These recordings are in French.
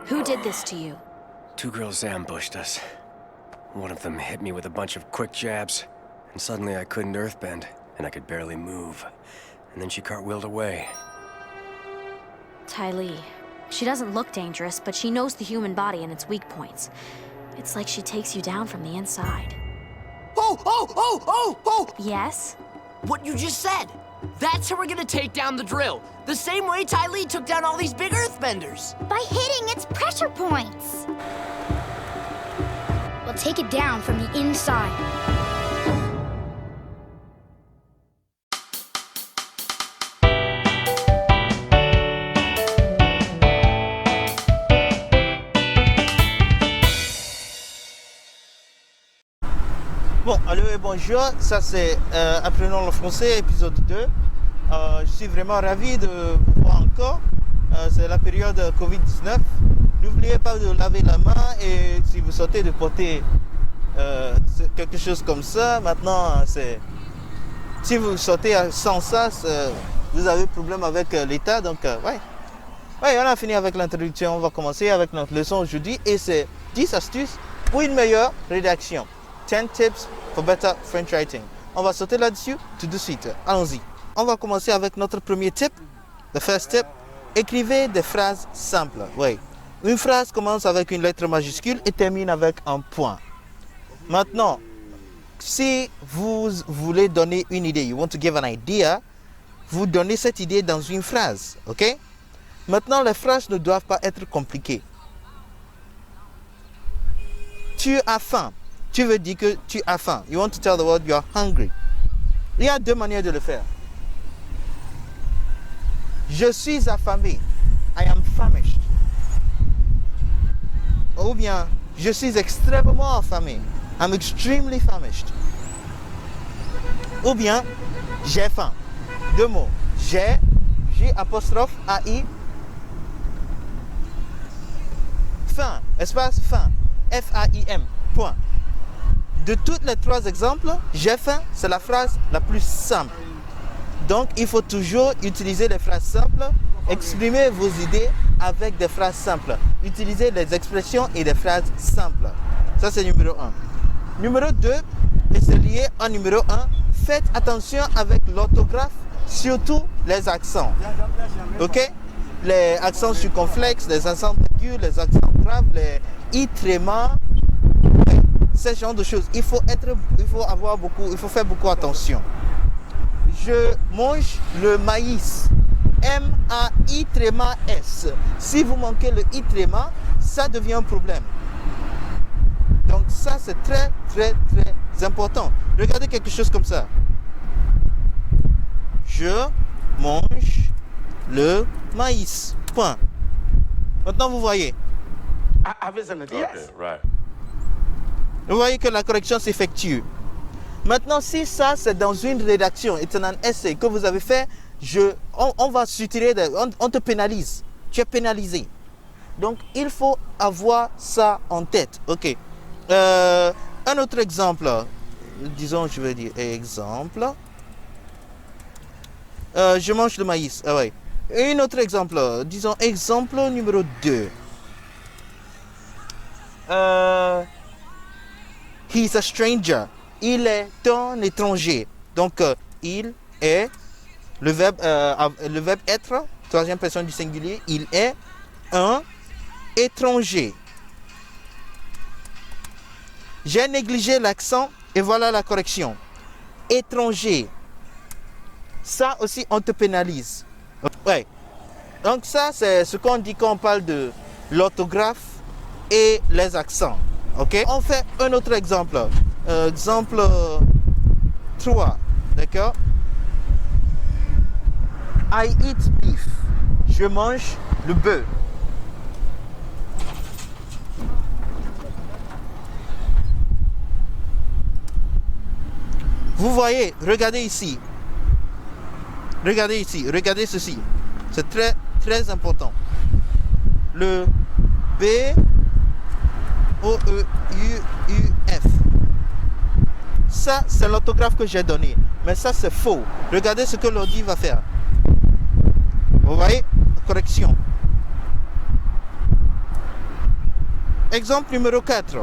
Who did this to you? Two girls ambushed us. One of them hit me with a bunch of quick jabs, and suddenly I couldn't earthbend, and I could barely move. And then she cartwheeled away. Ty Lee. She doesn't look dangerous, but she knows the human body and its weak points. It's like she takes you down from the inside. Oh! Yes? What you just said. That's how we're gonna take down the drill. The same way Ty Lee took down all these big earthbenders. By hitting its pressure points. We'll take it down from the inside. Bon, allô et bonjour, ça c'est Apprenons le français, épisode 2. Je suis vraiment ravi de vous voir encore. C'est la période Covid-19. N'oubliez pas de laver la main et si vous sortez de porter quelque chose comme ça, maintenant, si vous sortez sans ça, vous avez problème avec l'État. Donc, ouais, on a fini avec l'introduction. On va commencer avec notre leçon aujourd'hui et c'est 10 astuces pour une meilleure rédaction. 10 tips for better French writing. On va sauter là-dessus tout de suite. Allons-y. On va commencer avec notre premier tip. The first tip. Écrivez des phrases simples. Oui. Une phrase commence avec une lettre majuscule et termine avec un point. Maintenant, si vous voulez donner une idée, you want to give an idea, vous donnez cette idée dans une phrase. OK? Maintenant, les phrases ne doivent pas être compliquées. Tu as faim. Tu veux dire que tu as faim. You want to tell the world you are hungry. Il y a deux manières de le faire. Je suis affamé. I am famished. Ou bien, je suis extrêmement affamé. I'm extremely famished. Ou bien, j'ai faim. Deux mots. J'ai, J', faim, espace faim. F-A-I-M. Point. De tous les trois exemples, j'ai faim, c'est la phrase la plus simple. Donc, il faut toujours utiliser les phrases simples, exprimer vos idées avec des phrases simples. Utilisez les expressions et des phrases simples. Ça, c'est numéro 1. Numéro 2, et c'est lié au numéro 1, faites attention avec l'orthographe, surtout les accents. OK? Les accents circonflexes, les accents aigus, les accents graves, les i trémas. Ce genre de choses, il faut faire beaucoup attention. Je mange le maïs. M-A-I-S. Si vous manquez le i tréma, ça devient un problème. Donc ça, c'est très, très, très important. Regardez quelque chose comme ça. Je mange le maïs. Point. Maintenant, vous voyez. Okay, right. Vous voyez que la correction s'effectue. Maintenant, si ça, c'est dans une rédaction, c'est un essai que vous avez fait, on va s'utiliser, on te pénalise. Tu es pénalisé. Donc, il faut avoir ça en tête. OK. Un autre exemple. Disons, je vais dire exemple. Je mange le maïs. Ah ouais. Un autre exemple. Disons exemple numéro 2. He's a stranger. Il est un étranger. Donc, il est, le verbe être, troisième personne du singulier, il est un étranger. J'ai négligé l'accent et voilà la correction. Étranger. Ça aussi, on te pénalise. Ouais. Donc ça, c'est ce qu'on dit quand on parle de l'orthographe et les accents. OK? On fait un autre exemple. Exemple 3. D'accord? I eat beef. Je mange le bœuf. Vous voyez, regardez ici. Regardez ici, regardez ceci. C'est très, très important. Le B O-E-U-U-F. Ça, c'est l'orthographe que j'ai donné. Mais ça, c'est faux. Regardez ce que l'ordi va faire. Vous voyez? Correction. Exemple numéro 4.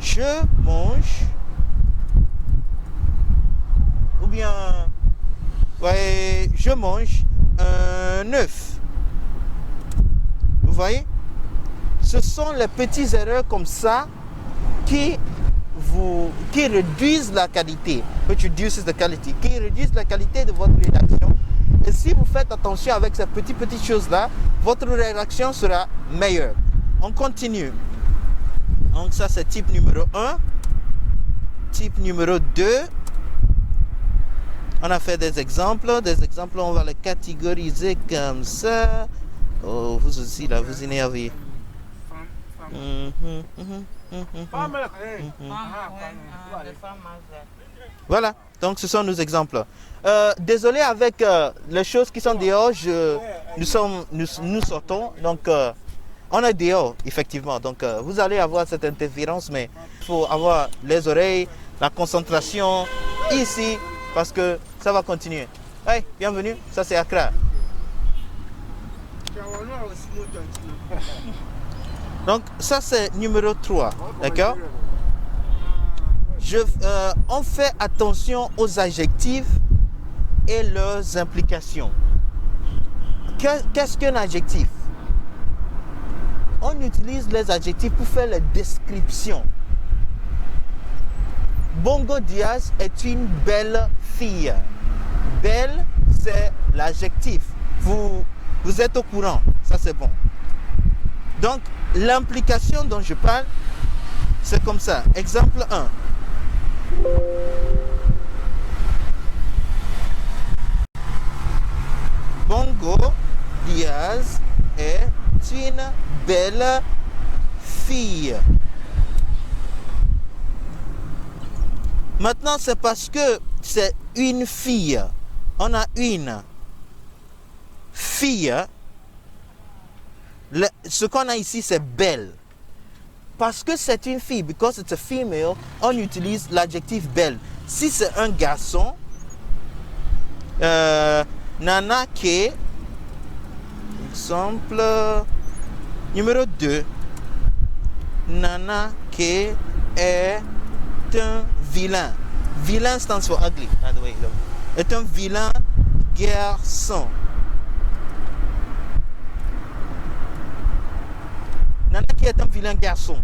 Je mange, ou bien, ouais, je mange un œuf. Vous voyez? Ce sont les petites erreurs comme ça qui réduisent la qualité, which reduces the quality, qui réduisent la qualité de votre rédaction. Et si vous faites attention avec ces petites choses-là, votre rédaction sera meilleure. On continue. Donc ça c'est type numéro 1. Type numéro 2. On a fait des exemples. On va les catégoriser comme ça. Oh, vous aussi là, vous énervez. Voilà, donc ce sont nos exemples. Désolé avec les choses qui sont dehors, nous sortons, donc on est dehors effectivement. Donc vous allez avoir cette interférence, mais il faut avoir les oreilles, la concentration ici, parce que ça va continuer. Hey, bienvenue, ça c'est Accra. Donc ça c'est numéro 3, d'accord? On fait attention aux adjectifs et leurs implications. Qu'est-ce qu'un adjectif? On utilise les adjectifs pour faire les descriptions. Bongo Diaz est une belle fille. Belle, c'est l'adjectif. Vous êtes au courant, ça c'est bon. Donc, l'implication dont je parle, c'est comme ça. Exemple 1. Bongo Diaz est une belle fille. Maintenant, c'est parce que c'est une fille. On a une fille. Ce qu'on a ici, c'est belle. Parce que c'est une fille, because it's a female, on utilise l'adjectif belle. Si c'est un garçon, Nana Ke, exemple numéro 2, Nana Ke est un vilain. Vilain stands for ugly, by the way. Est un vilain garçon. Nana Ke est un vilain garçon.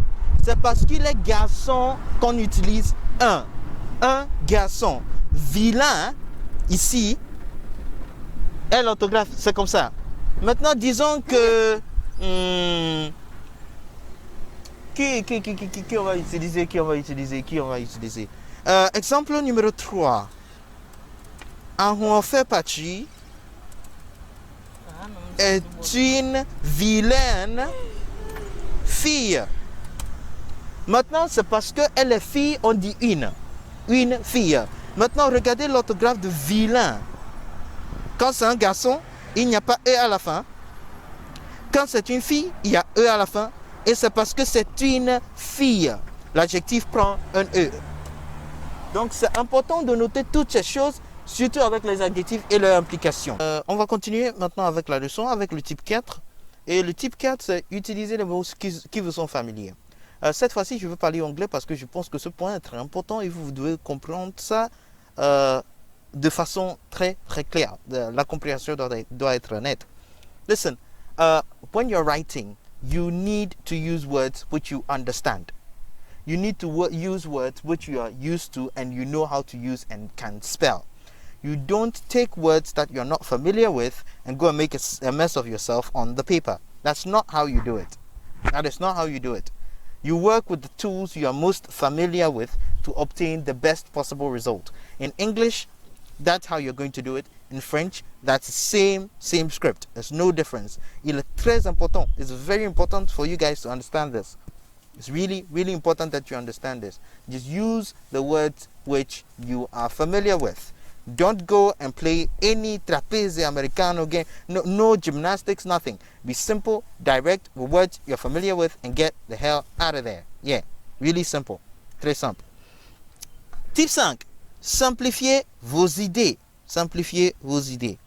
C'est parce qu'il est garçon qu'on utilise un garçon. Vilain, ici, est l'orthographe, c'est comme ça. Maintenant, disons que... Qui on va utiliser? Exemple numéro 3. On fait partie est une vilaine fille. Maintenant, c'est parce qu'elle est fille, on dit une fille. Maintenant, regardez l'orthographe de vilain. Quand c'est un garçon, il n'y a pas E à la fin. Quand c'est une fille, il y a E à la fin. Et c'est parce que c'est une fille. L'adjectif prend un E. Donc, c'est important de noter toutes ces choses, surtout avec les adjectifs et leurs implications. On va continuer maintenant avec la leçon, avec le type 4. Et le type 4, c'est utiliser les mots qui vous sont familiers. Cette fois-ci, je veux parler anglais parce que je pense que ce point est très important et vous devez comprendre ça de façon très très claire. La compréhension doit être nette. Listen, when you're writing, you need to use words which you understand. You need to use words which you are used to and you know how to use and can spell. You don't take words that you're not familiar with and go and make a mess of yourself on the paper. That's not how you do it. That is not how you do it. You work with the tools you are most familiar with to obtain the best possible result. In English, that's how you're going to do it. In French, that's the same script. There's no difference. Il est très important. It's very important for you guys to understand this. It's really, really important that you understand this. Just use the words which you are familiar with. Don't go and play any trapeze americano game. No gymnastics, nothing. Be simple, direct, with words you're familiar with, and get the hell out of there. Yeah, really simple. Très simple. Type 5. Simplifiez vos idées. Simplifiez vos idées.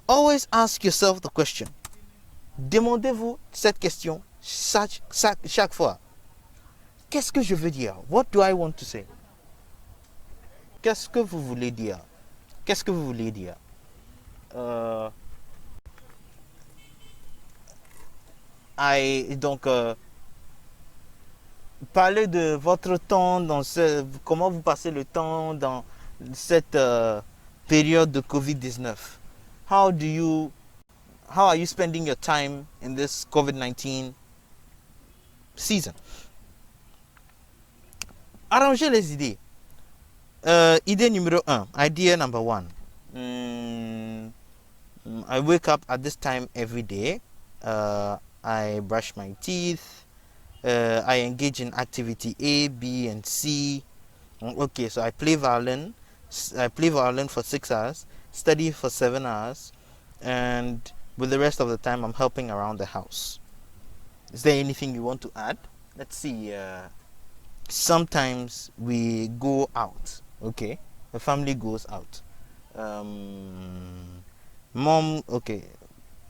Always ask yourself the question. Demandez-vous cette question chaque fois. Qu'est-ce que je veux dire? What do I want to say? Qu'est-ce que vous voulez dire? Qu'est-ce que vous voulez dire? Parlez de votre temps comment vous passez le temps dans cette période de COVID-19. How are you spending your time in this COVID-19 season? Arrangez les idées. Idée numéro 1. Idea number 1. I wake up at this time every day. I brush my teeth. I engage in activity A, B, and C. Okay, so I play violin. I play violin for 6 hours, study for 7 hours, and with the rest of the time, I'm helping around the house. Is there anything you want to add? Let's see. Sometimes we go out. Okay, the family goes out. Mom, okay,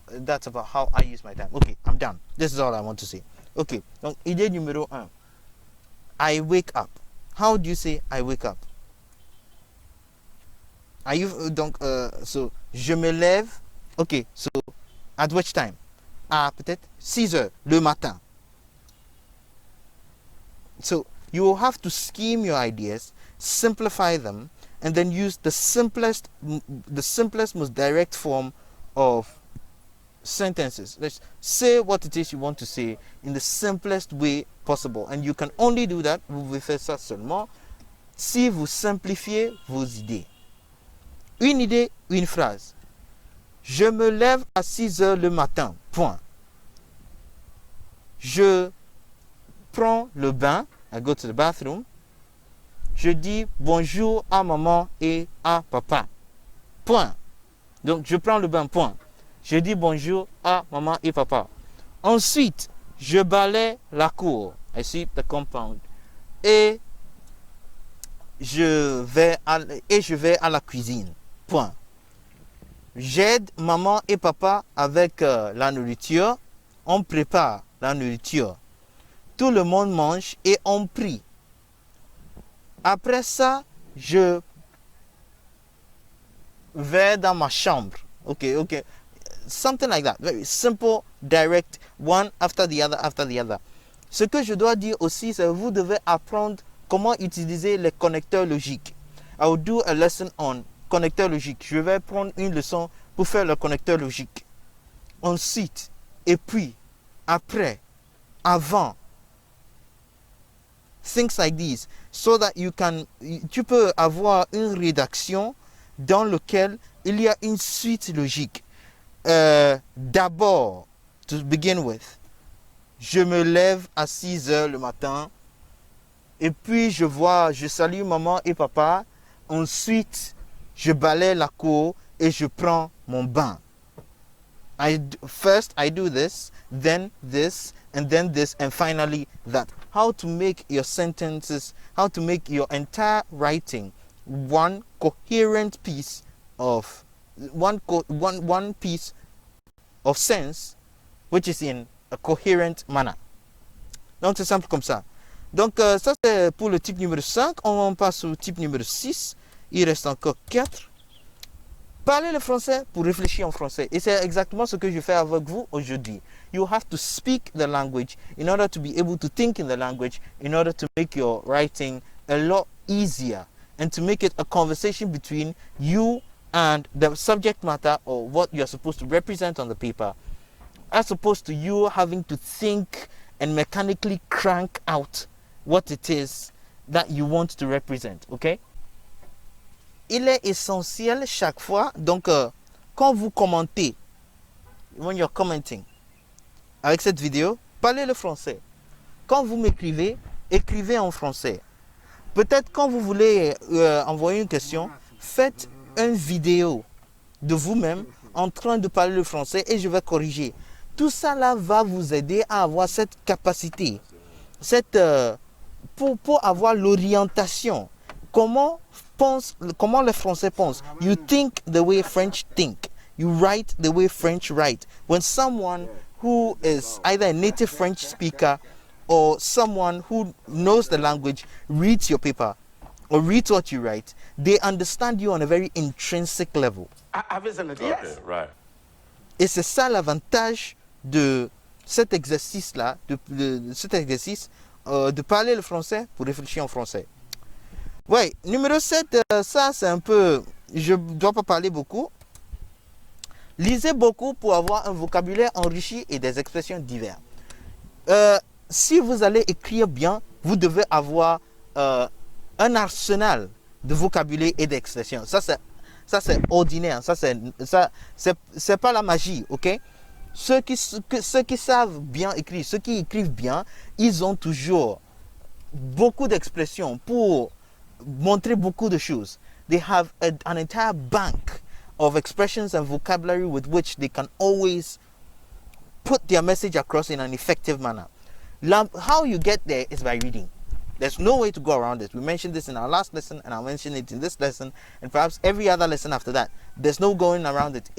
that's about how I use my time. Okay, I'm done. This is all I want to say. Okay, donc idée numéro 1. I wake up. How do you say I wake up? So je me lève. Okay, so at which time? Peut-être 6 heures le matin. So you will have to scheme your ideas, simplify them, and then use the simplest, most direct form of sentences. Let's say what it is you want to say in the simplest way possible. And you can only do that, vous pouvez faire ça seulement, si vous simplifiez vos idées. Une idée, une phrase. Je me lève à 6 heures le matin. Point. Je prends le bain. I go to the bathroom. Je dis bonjour à maman et à papa. Point. Donc, je prends le bain. Point. Je dis bonjour à maman et papa. Ensuite, je balaye la cour. I sweep the compound. Et je vais à la cuisine. Point. J'aide maman et papa avec la nourriture. On prépare la nourriture. Tout le monde mange et on prie. Après ça, je vais dans ma chambre. Okay. Something like that. Very simple, direct, one after the other. Ce que je dois dire aussi, c'est que vous devez apprendre comment utiliser les connecteurs logiques. I will do a lesson on connecteur logique. Je vais prendre une leçon pour faire le connecteur logique. Ensuite, et puis, après, avant. Things like these. So that tu peux avoir une rédaction dans laquelle il y a une suite logique. D'abord, to begin with, je me lève à 6 heures le matin. Et puis, je salue maman et papa. Ensuite, je balaye la cour et je prends mon bain. First, I do this, then this, and then this, and finally that. How to make your sentences, how to make your entire writing one coherent piece of one piece of sense, which is in a coherent manner. Donc c'est simple comme ça. Donc ça c'est pour le type numéro 5. On passe au type numéro 6. Il reste encore 4. Parlez le français pour réfléchir en français. Et c'est exactement ce que je fais avec vous aujourd'hui. You have to speak the language in order to be able to think in the language, in order to make your writing a lot easier and to make it a conversation between you and the subject matter or what you're supposed to represent on the paper, as opposed to you having to think and mechanically crank out what it is that you want to represent, okay? Il est essentiel chaque fois, donc quand vous commentez, when you're commenting avec cette vidéo, parlez le français. Quand vous m'écrivez, écrivez en français. Peut-être quand vous voulez envoyer une question, faites une vidéo de vous-même en train de parler le français et je vais corriger. Tout ça là va vous aider à avoir cette capacité, pour avoir l'orientation. Comment les Français pensent? You think the way French think. you write the way French write. When someone who is either a native French speaker or someone who knows the language reads your paper or reads what you write, they understand you on a very intrinsic level. Avec un audience. Okay, right. Et c'est ça l'avantage de cet exercice-là, de parler le français pour réfléchir en français. Ouais, numéro 7, ça c'est un peu... Je ne dois pas parler beaucoup. Lisez beaucoup pour avoir un vocabulaire enrichi et des expressions diverses. Si vous allez écrire bien, vous devez avoir un arsenal de vocabulaire et d'expressions. Ça c'est ordinaire. Ça c'est pas la magie, ok? Ceux qui savent bien écrire, ceux qui écrivent bien, ils ont toujours beaucoup d'expressions pour montrer beaucoup de choses. They have an entire bank of expressions and vocabulary with which they can always put their message across in an effective manner. How you get there is by reading. There's no way to go around it. We mentioned this in our last lesson, and I'll mention it in this lesson, and perhaps every other lesson after that. There's no going around it.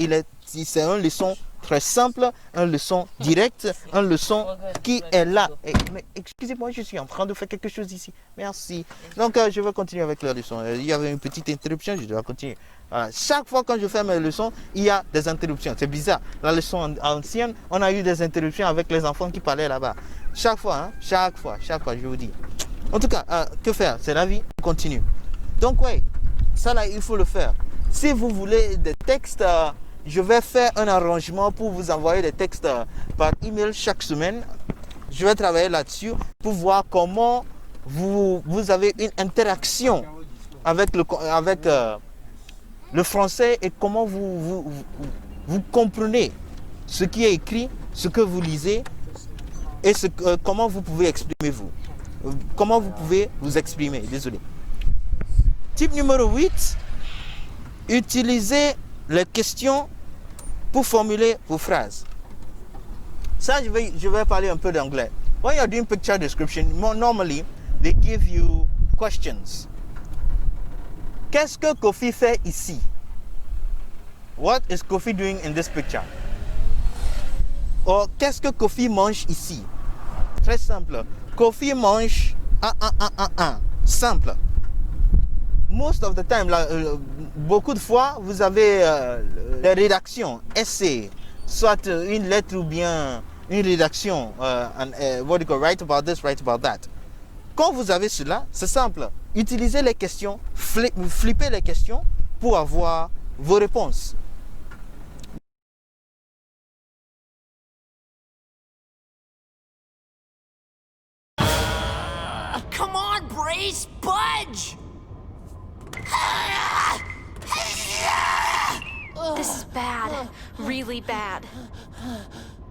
C'est une leçon très simple, une leçon directe, une leçon qui est là. Mais excusez-moi, je suis en train de faire quelque chose ici. Merci. Donc, je vais continuer avec la leçon. Il y avait une petite interruption, je dois continuer. Voilà. Chaque fois quand je fais mes leçons, il y a des interruptions. C'est bizarre. La leçon ancienne, on a eu des interruptions avec les enfants qui parlaient là-bas. Chaque fois, hein? Chaque fois, je vous dis. En tout cas, que faire? C'est la vie, on continue. Donc, ouais, ça là, il faut le faire. Si vous voulez des textes, je vais faire un arrangement pour vous envoyer des textes par email chaque semaine. Je vais travailler là-dessus pour voir comment vous avez une interaction avec le français et comment vous comprenez ce qui est écrit, ce que vous lisez et comment vous pouvez exprimer vous. Comment vous pouvez vous exprimer, désolé. Type numéro 8, utilisez les questions pour formuler vos phrases. Ça, je vais parler un peu d'anglais. When you're doing picture description, normally, they give you questions. Qu'est-ce que Kofi fait ici? What is Kofi doing in this picture? Or, qu'est-ce que Kofi mange ici? Très simple. Kofi mange simple. Most of the time, beaucoup de fois, vous avez les rédactions, essais, soit une lettre ou bien une rédaction, what do you call, write about this, write about that. Quand vous avez cela, c'est simple. Utilisez les questions, flippez les questions pour avoir vos réponses. Come on, Brace, budge! This is bad. Really bad.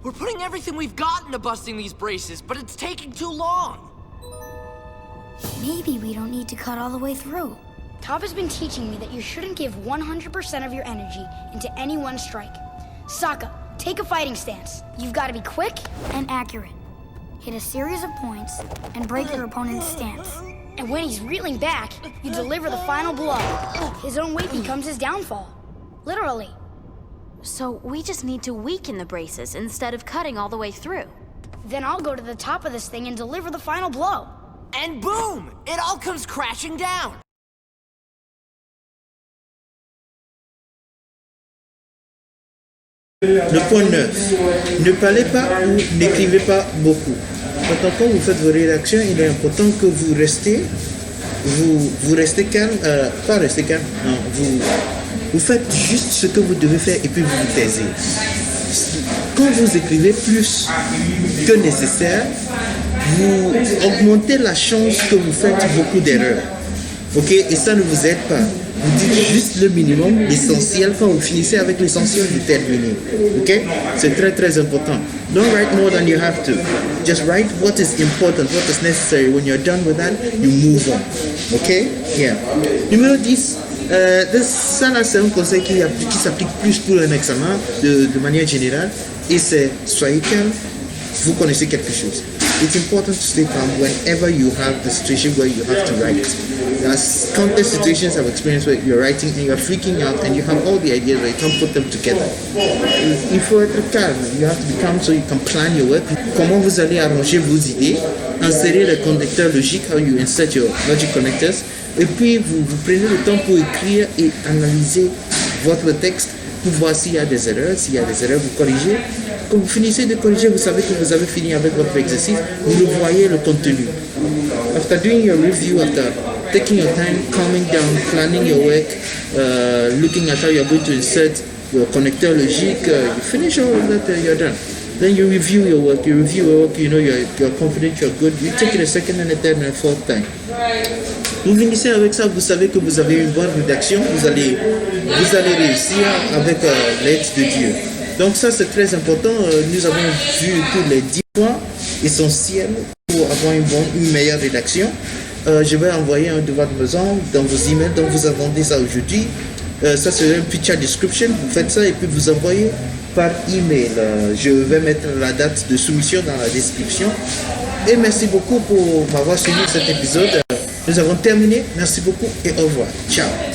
We're putting everything we've got into busting these braces, but it's taking too long. Maybe we don't need to cut all the way through. Top has been teaching me that you shouldn't give 100% of your energy into any one strike. Sokka, take a fighting stance. You've got to be quick and accurate. Hit a series of points and break your opponent's stance. And when he's reeling back, you deliver the final blow. His own weight becomes his downfall. Literally. So we just need to weaken the braces instead of cutting all the way through. Then I'll go to the top of this thing and deliver the final blow. And boom! It all comes crashing down. Le point 9. Ne parlez pas ou n'écrivez pas beaucoup. Quand vous faites vos rédactions, il est important que vous restez calme, pas rester calme, non, vous faites juste ce que vous devez faire et puis vous vous taisez. Quand vous écrivez plus que nécessaire, vous augmentez la chance que vous faites beaucoup d'erreurs. Ok, et ça ne vous aide pas. Vous dites juste le minimum, l'essentiel. Quand vous finissez avec l'essentiel, vous terminez. Ok, c'est très très important. Don't write more than you have to. Just write what is important, what is necessary. When you're done with that, you move on. Ok, yeah. Numéro 10. Ça là, c'est un conseil qui s'applique plus pour un examen de manière générale. Et c'est soyez calme. Vous connaissez quelque chose. It's important to stay calm whenever you have a situation where you have to write. There are countless situations I've experienced where you're writing and you're freaking out and you have all the ideas but you can't put them together. Il faut être calme. You have to be calm so you can plan your work. Comment vous allez arranger vos idées, insérer les connecteurs logiques, how you insert your logic connectors, et puis vous prenez le temps pour écrire et analyser votre texte pour voir s'il y a des erreurs. S'il y a des erreurs, vous corrigez. Quand vous finissez de corriger, vous savez que vous avez fini avec votre exercice, vous le voyez le contenu. After doing your review, after taking your time, calming down, planning your work, looking at how you're going to insert your connector logique, you finish all of that, you're done. Then you review your work, you know you're confident, you're good, you take it a second and a third and a fourth time. Vous finissez avec ça, vous savez que vous avez une bonne rédaction, vous allez réussir avec l'aide de Dieu. Donc ça c'est très important, nous avons vu tous les 10 points essentiels pour avoir une meilleure rédaction. Je vais envoyer un devoir de maison dans vos emails, donc vous attendez ça aujourd'hui. Ça c'est un picture description, vous faites ça et puis vous envoyez par email. Je vais mettre la date de soumission dans la description. Et merci beaucoup pour m'avoir suivi cet épisode. Nous avons terminé, merci beaucoup et au revoir. Ciao.